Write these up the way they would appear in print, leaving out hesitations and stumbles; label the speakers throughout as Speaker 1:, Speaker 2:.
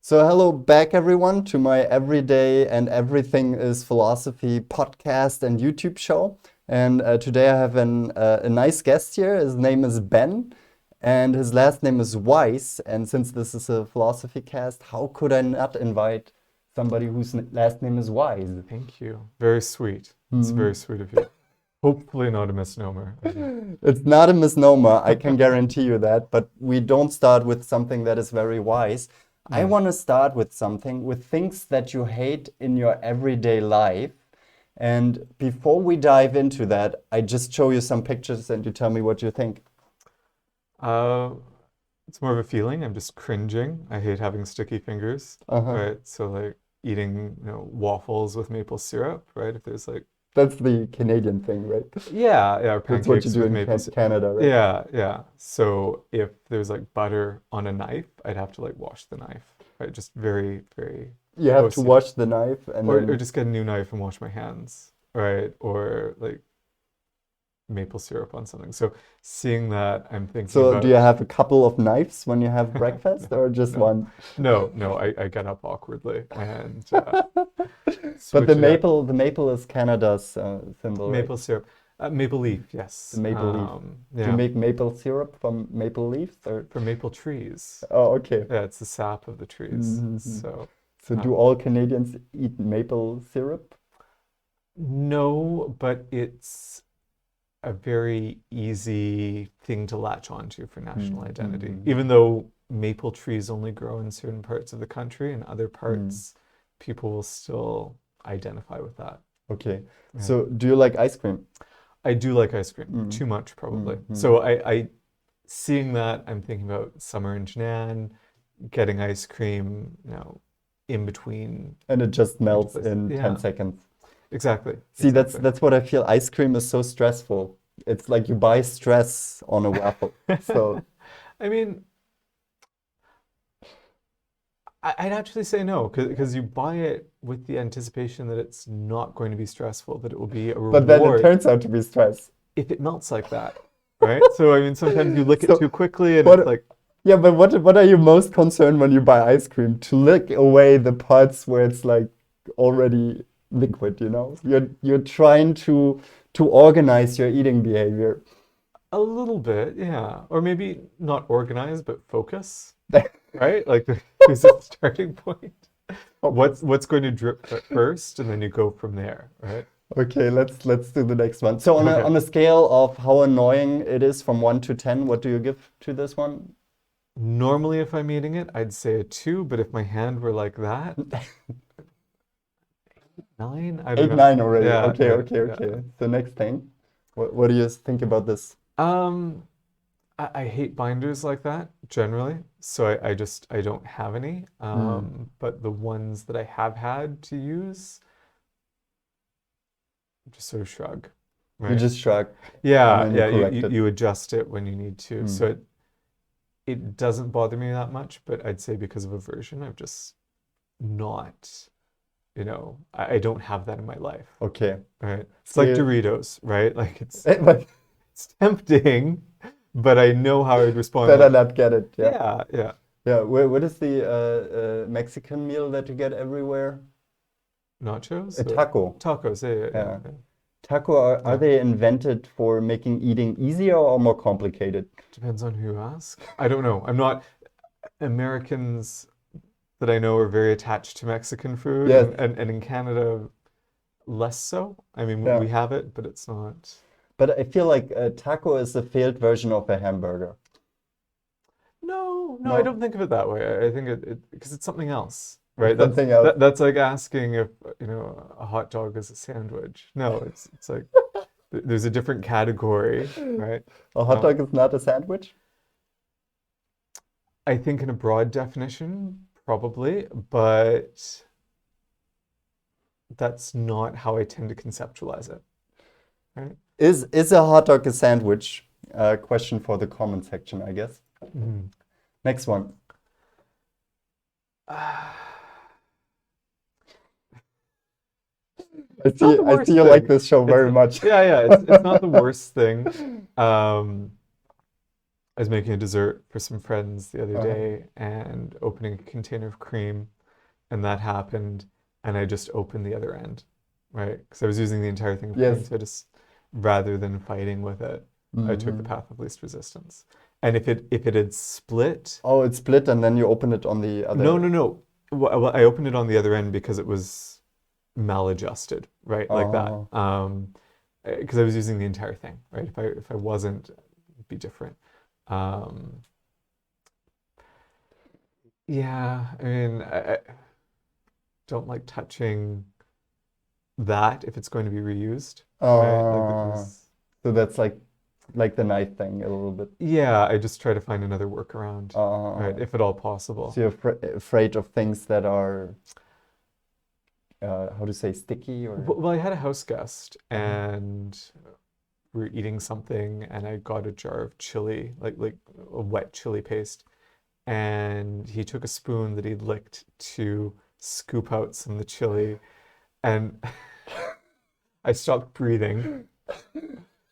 Speaker 1: So, hello back, everyone, to my Everyday and Everything is Philosophy podcast and YouTube show. And today I have a nice guest here. His name is Ben, and his last name is Weiss. And since this is a philosophy cast, how could I not invite somebody whose last name is Weiss?
Speaker 2: Thank you. Very sweet. It's very sweet of you. Hopefully not a misnomer.
Speaker 1: It's not a misnomer, I can guarantee you that, but we don't start with something that is very wise. I want to start with something, with things that you hate in your everyday life. And before we dive into that, I just show you some pictures and you tell me what you think.
Speaker 2: Uh, it's more of a feeling. I'm just cringing. I hate having sticky fingers, right? So like eating, waffles with maple syrup, right? If there's like,
Speaker 1: That's the Canadian thing, right?
Speaker 2: yeah, or
Speaker 1: That's what you
Speaker 2: pancakes
Speaker 1: do
Speaker 2: with
Speaker 1: in
Speaker 2: maple syrup.
Speaker 1: Canada, right?
Speaker 2: Yeah. So if there's like butter on a knife, I'd have to like wash the knife, right? Just very, very
Speaker 1: You have to
Speaker 2: OCD.
Speaker 1: wash the knife and
Speaker 2: Or
Speaker 1: then.
Speaker 2: just get a new knife and wash my hands, right? Or like maple syrup on something. So seeing that, I'm thinking
Speaker 1: So, do you
Speaker 2: about
Speaker 1: have a couple of knives when you have breakfast or just
Speaker 2: no,
Speaker 1: one?
Speaker 2: no. I get up awkwardly and
Speaker 1: But the
Speaker 2: switch it up.
Speaker 1: maple is Canada's symbol, right?
Speaker 2: Maple syrup, maple leaf,
Speaker 1: The
Speaker 2: yes.
Speaker 1: maple leaf. Do you
Speaker 2: Yeah,
Speaker 1: make maple syrup from maple leaves or?
Speaker 2: for maple trees.
Speaker 1: Oh, okay.
Speaker 2: Yeah, it's the sap of the trees.
Speaker 1: Mhm.
Speaker 2: So
Speaker 1: So do
Speaker 2: um,
Speaker 1: all Canadians eat maple syrup?
Speaker 2: no, but it's a very easy thing to latch onto for national identity.
Speaker 1: Mm.
Speaker 2: Even though maple trees only grow in certain parts of the country, and other parts, people will still identify with that.
Speaker 1: Okay.
Speaker 2: Yeah.
Speaker 1: So do you like ice cream?
Speaker 2: I do like ice cream,
Speaker 1: Mm.
Speaker 2: too much probably.
Speaker 1: Mm.
Speaker 2: So I seeing that, I'm thinking about summer in Janan, getting ice cream, in between
Speaker 1: And it just melts
Speaker 2: places.
Speaker 1: in 10
Speaker 2: Yeah,
Speaker 1: seconds.
Speaker 2: exactly.
Speaker 1: See,
Speaker 2: Exactly.
Speaker 1: that's what I feel. Ice cream is so stressful. It's like you buy stress on a waffle. So,
Speaker 2: I mean, I'd actually say no, because you buy it with the anticipation that it's not going to be stressful, that it will be a
Speaker 1: but then it
Speaker 2: reward
Speaker 1: turns out to be stress.
Speaker 2: if it melts like that, right? So I mean, sometimes you lick it
Speaker 1: So
Speaker 2: too quickly and it's
Speaker 1: what?
Speaker 2: like,
Speaker 1: Yeah, but what are you most concerned when you buy ice cream? To lick away the parts where it's like already liquid, you know? You're trying to organize your eating behavior.
Speaker 2: a little bit, yeah. Or maybe not organized, but focus, right? Like there's a starting point. What's going to drip first, and then you go from there, right?
Speaker 1: Okay, let's do the next one. So
Speaker 2: Okay.
Speaker 1: on a scale of how annoying it is from 1 to 10, what do you give to this one?
Speaker 2: Normally, if I'm eating it, I'd say a 2, but if my hand were like that, 9? I don't
Speaker 1: 8,
Speaker 2: know.
Speaker 1: 9 already.
Speaker 2: Yeah,
Speaker 1: Okay,
Speaker 2: yeah,
Speaker 1: okay,
Speaker 2: yeah.
Speaker 1: okay. The next thing. What do you think about this?
Speaker 2: Um, I hate binders like that generally, so I don't have any.
Speaker 1: Hmm.
Speaker 2: But the ones that I have had to use, just sort of shrug,
Speaker 1: You
Speaker 2: right?
Speaker 1: just shrug and
Speaker 2: Yeah,
Speaker 1: then you
Speaker 2: yeah. You,
Speaker 1: correct
Speaker 2: you
Speaker 1: it.
Speaker 2: you adjust it when you need to,
Speaker 1: Hmm.
Speaker 2: so it doesn't bother me that much. But I'd say because of aversion, I've just not, I don't have that in my life,
Speaker 1: Okay.
Speaker 2: right? It's like
Speaker 1: See,
Speaker 2: Doritos, right? Like it's
Speaker 1: but
Speaker 2: it's tempting, but I know how I'd respond.
Speaker 1: better
Speaker 2: Like,
Speaker 1: not get it. Yeah.
Speaker 2: yeah.
Speaker 1: Yeah. What is the Mexican meal that you get everywhere? A
Speaker 2: Nachos or
Speaker 1: taco.
Speaker 2: tacos?
Speaker 1: Yeah.
Speaker 2: Yeah.
Speaker 1: Taco, are
Speaker 2: Yeah.
Speaker 1: they invented for making eating easier or more complicated?
Speaker 2: Depends on who you ask. I don't know. I'm not Americans that I know are very attached to Mexican food,
Speaker 1: Yes.
Speaker 2: and in Canada less so. I mean,
Speaker 1: Yeah.
Speaker 2: we have it, but it's not.
Speaker 1: But I feel like a taco is a failed version of a hamburger.
Speaker 2: No, I
Speaker 1: No,
Speaker 2: don't think of it that way. I think it because it's something else,
Speaker 1: it's
Speaker 2: right?
Speaker 1: something else.
Speaker 2: That's like asking if, a hot dog is a sandwich. No, it's like there's a different category, right?
Speaker 1: A hot
Speaker 2: Um,
Speaker 1: dog is not a sandwich?
Speaker 2: I think in a broad definition, probably, but that's not how I tend to conceptualize it, right?
Speaker 1: Is a hot dog a sandwich? Question for the comment section, I guess.
Speaker 2: Mhm.
Speaker 1: Next one.
Speaker 2: It's not the
Speaker 1: I see
Speaker 2: worst
Speaker 1: you like
Speaker 2: thing.
Speaker 1: this show
Speaker 2: It's
Speaker 1: very much.
Speaker 2: yeah, it's not the worst thing. Um, I was making a dessert for some friends the other
Speaker 1: Uh-huh.
Speaker 2: day and opening a container of cream, and that happened, and I just opened the other end, right? Because I was using the entire thing of cream,
Speaker 1: Yes.
Speaker 2: so I just, rather than fighting with it, I took the
Speaker 1: Hmm.
Speaker 2: path of least resistance. And if it had split,
Speaker 1: Oh, it's split and then you open it on the
Speaker 2: no,
Speaker 1: other.
Speaker 2: no, no. Well, I opened it on the other end because it was maladjusted, right? Like that.
Speaker 1: Oh,
Speaker 2: Because I was using the entire thing, right? If I wasn't, it'd be different. Um, yeah, I mean, I don't like touching that if it's going to be reused, right? Like
Speaker 1: uh,
Speaker 2: there's,
Speaker 1: so that's like the knife thing a little bit.
Speaker 2: yeah, I just try to find another workaround, right?
Speaker 1: Uh,
Speaker 2: If at all possible.
Speaker 1: so you're afraid of things that are how to say sticky or.
Speaker 2: Well, I had a house guest
Speaker 1: Uh-huh.
Speaker 2: and we were eating something and I got a jar of chili, like a wet chili paste, and he took a spoon that he'd licked to scoop out some of the chili, and I stopped breathing.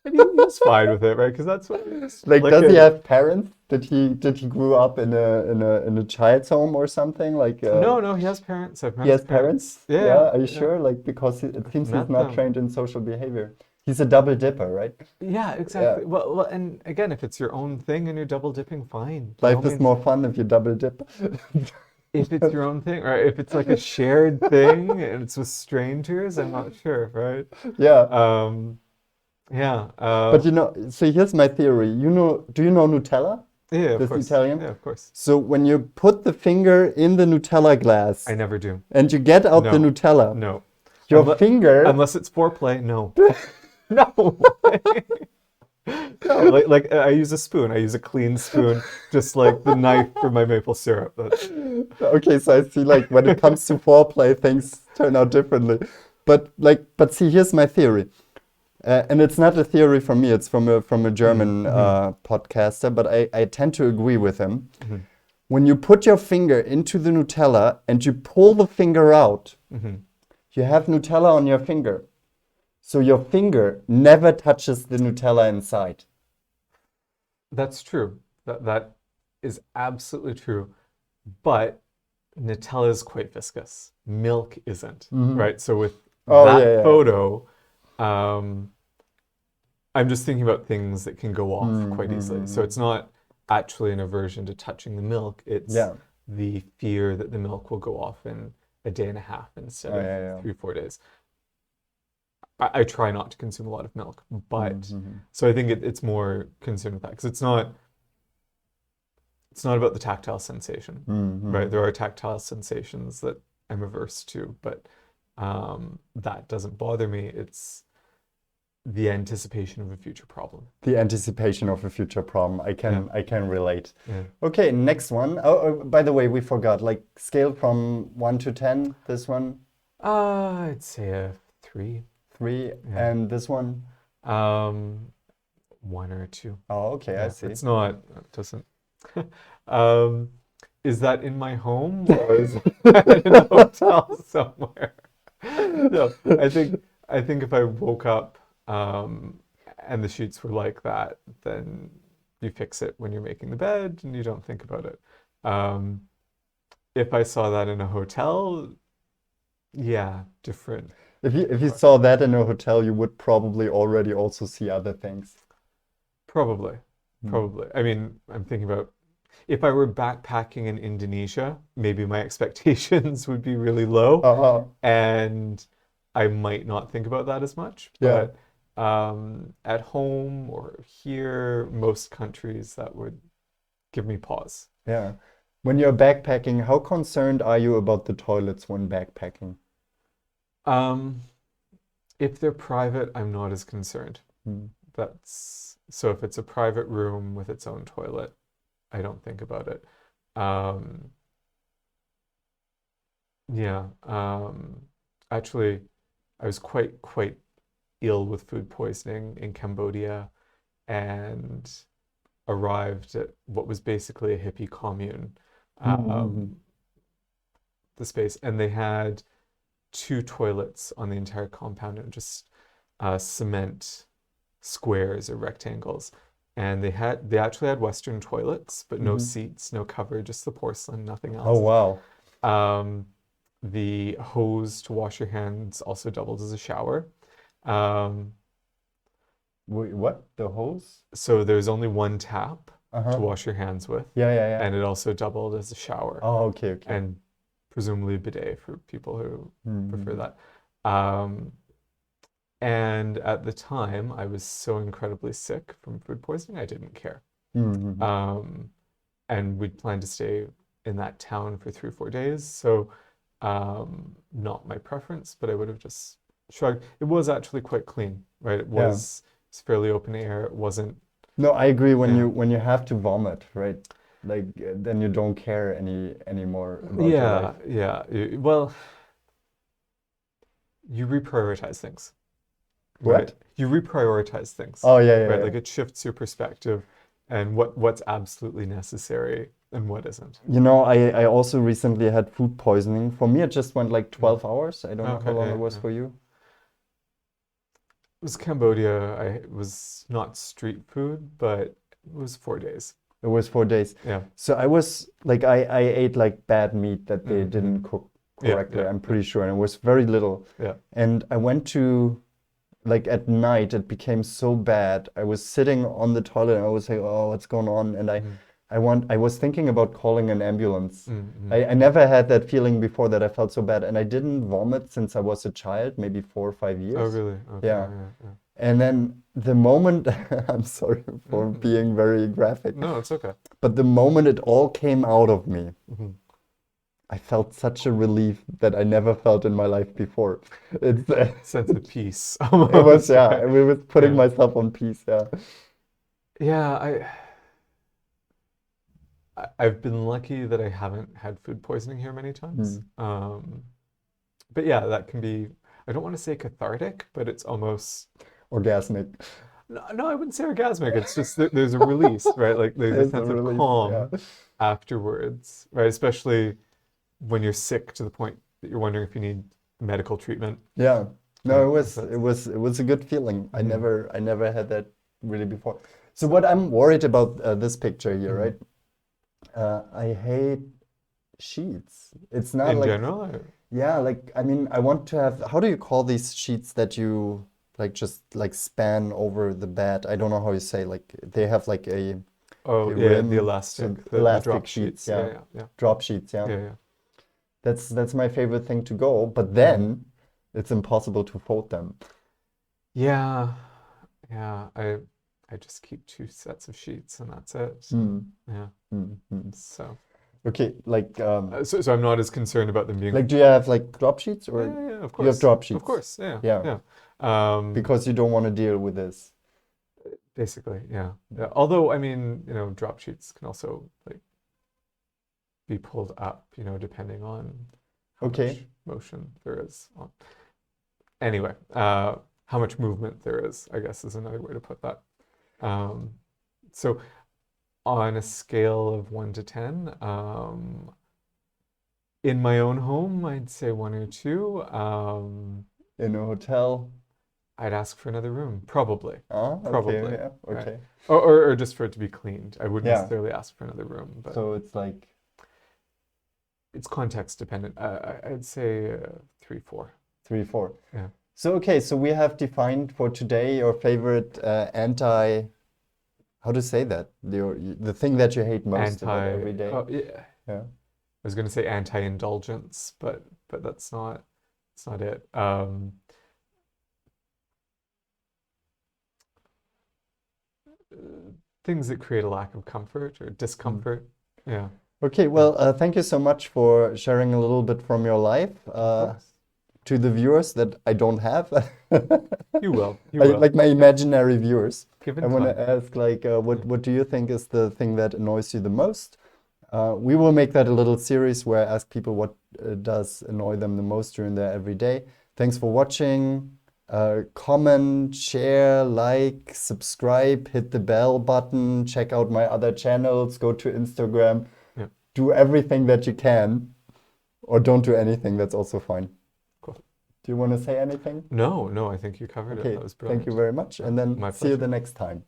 Speaker 2: And he was fine with it, right? Because that's what he's
Speaker 1: Like, does he
Speaker 2: licking.
Speaker 1: have parents? Did he grow up in a child's home or something? Like,
Speaker 2: No, no, he has parents. I've met
Speaker 1: he
Speaker 2: his
Speaker 1: has parents?
Speaker 2: parents. Yeah,
Speaker 1: Yeah,
Speaker 2: yeah,
Speaker 1: are you
Speaker 2: yeah.
Speaker 1: sure? Like, because it
Speaker 2: I've
Speaker 1: seems he's
Speaker 2: met
Speaker 1: not
Speaker 2: them.
Speaker 1: trained in social behavior. He's a double dipper, right?
Speaker 2: Yeah,
Speaker 1: Yeah.
Speaker 2: exactly. Well, and again, if it's your own thing and you're double dipping, fine. By all
Speaker 1: Life is
Speaker 2: means,
Speaker 1: more fun if you double dip.
Speaker 2: if it's your own thing, right? If it's like a shared thing and it's with strangers, I'm not sure, right?
Speaker 1: Yeah.
Speaker 2: Um, yeah,
Speaker 1: But so here's my theory. Do you know Nutella?
Speaker 2: yeah, of
Speaker 1: This
Speaker 2: course.
Speaker 1: Italian?
Speaker 2: Yeah, of course.
Speaker 1: So when you put the finger in the Nutella
Speaker 2: I
Speaker 1: glass
Speaker 2: never do.
Speaker 1: and you get out the
Speaker 2: No,
Speaker 1: Nutella,
Speaker 2: no.
Speaker 1: your
Speaker 2: Unless,
Speaker 1: finger,
Speaker 2: unless it's foreplay, no. No way. No, like I use a spoon. I use a clean spoon, just like the knife for my maple syrup. That's
Speaker 1: okay, so I see like when it comes to foreplay, things turn out differently. But see, here's my theory. And it's not a theory from me, it's from a German
Speaker 2: mm-hmm,
Speaker 1: podcaster, but I tend to agree with him.
Speaker 2: mm-hmm,
Speaker 1: When you put your finger into the Nutella and you pull the finger out,
Speaker 2: mm-hmm.
Speaker 1: you have Nutella on your finger. So your finger never touches the Nutella inside.
Speaker 2: That's true. That is absolutely true. But Nutella is quite viscous. Milk isn't,
Speaker 1: Hmm.
Speaker 2: right? So with
Speaker 1: Oh, yeah,
Speaker 2: that
Speaker 1: yeah.
Speaker 2: photo, um, I'm just thinking about things that can go off quite easily. So
Speaker 1: Mm-hmm.
Speaker 2: it's not actually an aversion to touching the milk, it's
Speaker 1: Yeah.
Speaker 2: the fear that the milk will go off in a day and a half instead
Speaker 1: Oh,
Speaker 2: of
Speaker 1: yeah, yeah.
Speaker 2: 3, 4 days. I try not to consume a lot of milk, but
Speaker 1: Mm-hmm.
Speaker 2: so I think it's more concerned with that because it's not about the tactile sensation, right?
Speaker 1: Mm-hmm.
Speaker 2: There are tactile sensations that I'm averse to, but that doesn't bother me. It's the anticipation of a future problem.
Speaker 1: The anticipation of a future problem. I
Speaker 2: Yeah,
Speaker 1: can I can relate.
Speaker 2: yeah.
Speaker 1: Okay, next one. Oh, by the way, we forgot. Like scale from 1 to 10. This one,
Speaker 2: I'd say a 3.
Speaker 1: 3,
Speaker 2: Yeah.
Speaker 1: and this one.
Speaker 2: Um, 1 or 2.
Speaker 1: Oh, okay, I
Speaker 2: Yeah,
Speaker 1: see.
Speaker 2: it's not, it doesn't. Um, is that in my home or is that in a hotel somewhere? No, I think if I woke up and the sheets were like that, then you fix it when you're making the bed and you don't think about it. Um, if I saw that in a hotel, yeah, different.
Speaker 1: If you saw that in a hotel, you would probably already also see other things.
Speaker 2: Probably,
Speaker 1: Hmm.
Speaker 2: probably. I mean, I'm thinking about if I were backpacking in Indonesia, maybe my expectations would be really low
Speaker 1: Uh-huh.
Speaker 2: and I might not think about that as much.
Speaker 1: Yeah,
Speaker 2: But at home or here, most countries, that would give me pause.
Speaker 1: yeah. When you're backpacking, how concerned are you about the toilets when backpacking?
Speaker 2: Um, if they're private, I'm not as concerned.
Speaker 1: Hmm.
Speaker 2: That's so if it's a private room with its own toilet, I don't think about it. Um, yeah. Actually, I was quite ill with food poisoning in Cambodia and arrived at what was basically a hippie commune,
Speaker 1: Mhm.
Speaker 2: um, the space, and they had 2 toilets on the entire compound and just cement squares or rectangles. and they actually had Western toilets, but no
Speaker 1: Hmm.
Speaker 2: seats, no cover, just the porcelain, nothing
Speaker 1: Oh,
Speaker 2: else.
Speaker 1: wow.
Speaker 2: The hose to wash your hands also doubled as a shower. Um,
Speaker 1: Wait, what? The hose?
Speaker 2: so there's only one tap to
Speaker 1: Uh-huh.
Speaker 2: wash your hands with,
Speaker 1: Yeah, yeah, yeah.
Speaker 2: and it also doubled as a shower,
Speaker 1: Oh, okay, okay.
Speaker 2: and presumably bidet for people who prefer
Speaker 1: Hmm.
Speaker 2: that. Um, and at the time, I was so incredibly sick from food poisoning, I didn't care.
Speaker 1: Hmm.
Speaker 2: Um, and we'd planned to stay in that town for 3 or 4 days. So, not my preference, but I would have just shrugged. It was actually quite clean, right?
Speaker 1: Yeah.
Speaker 2: It's fairly open air. It wasn't,
Speaker 1: No, I agree
Speaker 2: yeah,
Speaker 1: when you have to vomit, right? Like then you don't care anymore about your life.
Speaker 2: yeah. Well, you reprioritize things, right?
Speaker 1: What?
Speaker 2: You reprioritize things,
Speaker 1: Oh, yeah, yeah,
Speaker 2: right?
Speaker 1: yeah.
Speaker 2: Like it shifts your perspective and what's absolutely necessary and what isn't.
Speaker 1: You know, I also recently had food poisoning. For me, it just went like
Speaker 2: Mm.
Speaker 1: 12 hours. I don't know how
Speaker 2: Okay,
Speaker 1: long
Speaker 2: yeah,
Speaker 1: it was
Speaker 2: yeah.
Speaker 1: for you.
Speaker 2: It was Cambodia. It was not street food, but it was 4 days.
Speaker 1: It was 4 days.
Speaker 2: Yeah.
Speaker 1: So I was like, I ate like bad meat that they
Speaker 2: Mm-hmm.
Speaker 1: didn't cook
Speaker 2: Yeah,
Speaker 1: correctly,
Speaker 2: yeah,
Speaker 1: I'm
Speaker 2: yeah,
Speaker 1: pretty sure. And it was very little.
Speaker 2: yeah.
Speaker 1: And I went to, like at night, it became so bad. I was sitting on the toilet and I was like, oh, what's going on? And
Speaker 2: Mm,
Speaker 1: I was thinking about calling an ambulance.
Speaker 2: mm.
Speaker 1: I never had that feeling before that I felt so bad. And I didn't vomit since I was a child, maybe 4 or 5 years.
Speaker 2: Oh, really? Okay,
Speaker 1: Yeah.
Speaker 2: yeah, yeah.
Speaker 1: And then the moment, I'm sorry for
Speaker 2: Mm.
Speaker 1: being very graphic,
Speaker 2: No, it's okay.
Speaker 1: but the moment it all came out of me,
Speaker 2: Hmm.
Speaker 1: I felt such a relief that I never felt in my life before. It's,
Speaker 2: Sense of peace,
Speaker 1: it was,
Speaker 2: almost,
Speaker 1: yeah,
Speaker 2: right?
Speaker 1: I was putting
Speaker 2: Yeah.
Speaker 1: myself on peace, yeah.
Speaker 2: Yeah, I've been lucky that I haven't had food poisoning here many times.
Speaker 1: Mm.
Speaker 2: But yeah, that can be, I don't want to say cathartic, but it's almost,
Speaker 1: Orgasmic.
Speaker 2: no, I wouldn't say orgasmic. It's just that there's a release, right? Like there's a
Speaker 1: There's a
Speaker 2: sense of
Speaker 1: release, yeah.
Speaker 2: calm afterwards, right? Especially when you're sick to the point that you're wondering if you need medical treatment,
Speaker 1: Yeah. No,
Speaker 2: right?
Speaker 1: it was a good feeling.
Speaker 2: Mhm,
Speaker 1: I never had that really before. So what I'm worried about this picture here,
Speaker 2: mhm.
Speaker 1: right? I hate sheets. It's not
Speaker 2: In
Speaker 1: like,
Speaker 2: general,
Speaker 1: yeah, like I mean, I want to have, how do you call these sheets that you like just like span over the bed? I don't know how you say, like they have like
Speaker 2: oh
Speaker 1: a
Speaker 2: yeah, the
Speaker 1: rim, so
Speaker 2: elastic, the
Speaker 1: elastic
Speaker 2: drop
Speaker 1: sheets,
Speaker 2: sheets. Yeah,
Speaker 1: yeah.
Speaker 2: yeah, yeah,
Speaker 1: Drop sheets, yeah.
Speaker 2: yeah, yeah.
Speaker 1: That's my favorite thing to go, but
Speaker 2: Mhm.
Speaker 1: then it's impossible to fold them.
Speaker 2: Yeah, yeah. I just keep 2 sets of sheets and that's it.
Speaker 1: Mm,
Speaker 2: Yeah.
Speaker 1: mm, mm.
Speaker 2: So,
Speaker 1: Okay,
Speaker 2: so I'm not as concerned about them being.
Speaker 1: like do you have like drop sheets
Speaker 2: Yeah,
Speaker 1: or
Speaker 2: yeah, yeah, of
Speaker 1: you have
Speaker 2: course,
Speaker 1: drop
Speaker 2: of
Speaker 1: sheets?
Speaker 2: course. Yeah,
Speaker 1: Yeah,
Speaker 2: yeah. Um,
Speaker 1: because you don't want to deal with this.
Speaker 2: basically, yeah. Yeah. Although, I mean, drop sheets can also like be pulled up, depending on how
Speaker 1: Okay.
Speaker 2: much motion there is on. Anyway, how much movement there is, I guess, is another way to put that. Um, so on a scale of 1 to 10, in my own home, I'd say 1 or 2.
Speaker 1: In a hotel.
Speaker 2: I'd ask for another room, probably,
Speaker 1: Ah, okay,
Speaker 2: probably,
Speaker 1: yeah,
Speaker 2: right?
Speaker 1: okay.
Speaker 2: Or just for it to be cleaned. I wouldn't
Speaker 1: Yeah.
Speaker 2: necessarily ask for another room, but
Speaker 1: So it's like
Speaker 2: it's context dependent. I'd say 3, 4.
Speaker 1: 3, 4.
Speaker 2: Yeah.
Speaker 1: So okay, so we have defined for today your favorite how to say that? The thing that you hate most about every day.
Speaker 2: Oh yeah.
Speaker 1: Yeah.
Speaker 2: I was going to say anti-indulgence, but that's not it. Things that create a lack of comfort or
Speaker 1: Mm.
Speaker 2: discomfort. Yeah,
Speaker 1: Okay,
Speaker 2: yeah,
Speaker 1: well, thank you so much for sharing a little bit from your life
Speaker 2: of course.
Speaker 1: to the viewers that I don't have.
Speaker 2: You will, you will.
Speaker 1: Like my imaginary viewers. I
Speaker 2: Given
Speaker 1: want to
Speaker 2: time.
Speaker 1: ask, like,
Speaker 2: Yeah.
Speaker 1: what do you think is the thing that annoys you the most? We will make that a little series where I ask people what does annoy them the most during their everyday. Thanks for watching. Comment, share, like, subscribe, hit the bell button, check out my other channels, go to Instagram,
Speaker 2: Yeah.
Speaker 1: do everything that you can, or don't do anything, that's also fine.
Speaker 2: Cool.
Speaker 1: Do you want to say anything?
Speaker 2: No, I think you covered it.
Speaker 1: Okay,
Speaker 2: That was
Speaker 1: thank you
Speaker 2: brilliant.
Speaker 1: very much, and then
Speaker 2: My
Speaker 1: see you the
Speaker 2: pleasure.
Speaker 1: next time.